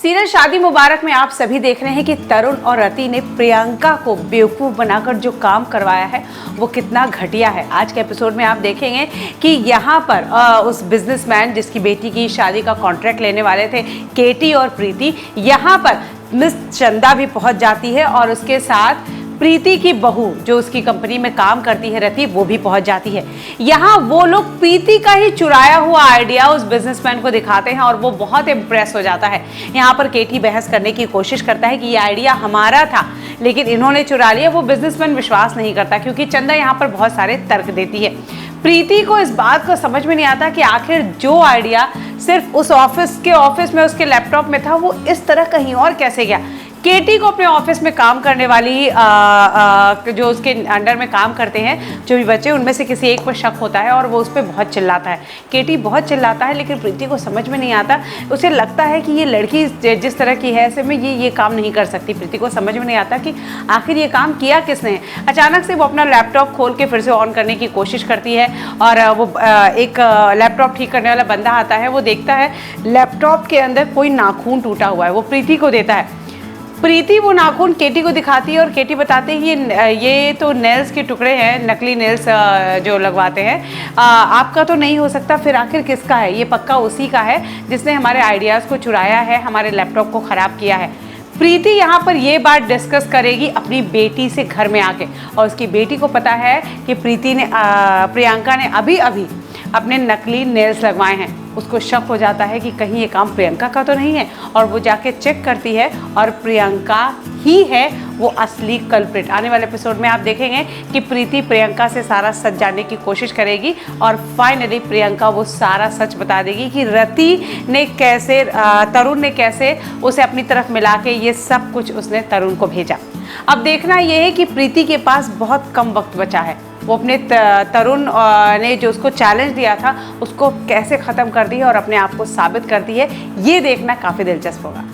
Serial शादी मुबारक में आप सभी देख रहे हैं कि तरुण और रति ने प्रियंका को बेवकूफ़ बनाकर जो काम करवाया है वो कितना घटिया है। आज के एपिसोड में आप देखेंगे कि यहाँ पर उस बिजनेसमैन जिसकी बेटी की शादी का कॉन्ट्रैक्ट लेने वाले थे केटी और प्रीति, यहाँ पर मिस चंदा भी पहुँच जाती है और उसके साथ प्रीति की बहू जो उसकी कंपनी में काम करती है रति, वो भी पहुंच जाती है। यहाँ वो लोग प्रीति का ही चुराया हुआ आइडिया उस बिजनेसमैन को दिखाते हैं और वो बहुत इम्प्रेस हो जाता है। यहाँ पर केटी बहस करने की कोशिश करता है कि ये आइडिया हमारा था लेकिन इन्होंने चुरा लिया। वो बिजनेसमैन विश्वास नहीं करता क्योंकि चंदा यहाँ पर बहुत सारे तर्क देती है। प्रीति को इस बात को समझ में नहीं आता कि आखिर जो आइडिया सिर्फ उस ऑफिस में उसके लैपटॉप में था वो इस तरह कहीं और कैसे गया। केटी को अपने ऑफिस में काम करने वाली जो उसके अंडर में काम करते हैं जो भी बच्चे, उनमें से किसी एक पर शक होता है और वो उस पर बहुत चिल्लाता है। केटी बहुत चिल्लाता है लेकिन प्रीति को समझ में नहीं आता। उसे लगता है कि ये लड़की जिस तरह की है ऐसे में ये काम नहीं कर सकती। प्रीति को समझ में नहीं आता कि आखिर ये काम किया किसने है। अचानक से वो अपना लैपटॉप खोल के फिर से ऑन करने की कोशिश करती है और वो एक लैपटॉप ठीक करने वाला बंदा आता है। वो देखता है लैपटॉप के अंदर कोई नाखून टूटा हुआ है, वो प्रीति को देता है। प्रीति वो नाखून केटी को दिखाती है और केटी बताती है ये तो नेल्स के टुकड़े हैं, नकली नेल्स जो लगवाते हैं। आपका तो नहीं हो सकता, फिर आखिर किसका है? ये पक्का उसी का है जिसने हमारे आइडियाज़ को चुराया है, हमारे लैपटॉप को ख़राब किया है। प्रीति यहाँ पर ये बात डिस्कस करेगी अपनी बेटी से घर में आके और उसकी बेटी को पता है कि प्रियंका ने अभी अपने नकली नेल्स लगवाए हैं। उसको शक हो जाता है कि कहीं ये काम प्रियंका का तो नहीं है और वो जाके चेक करती है और प्रियंका ही है वो असली कल्प्रिट। आने वाले एपिसोड में आप देखेंगे कि प्रीति प्रियंका से सारा सच जानने की कोशिश करेगी और फाइनली प्रियंका वो सारा सच बता देगी कि रति ने कैसे, तरुण ने कैसे उसे अपनी तरफ मिला के ये सब कुछ उसने तरुण को भेजा। अब देखना ये है कि प्रीति के पास बहुत कम वक्त बचा है। वो अपने तरुण ने जो उसको चैलेंज दिया था उसको कैसे ख़त्म कर दी है और अपने आप को साबित कर दी है। ये देखना काफ़ी दिलचस्प होगा।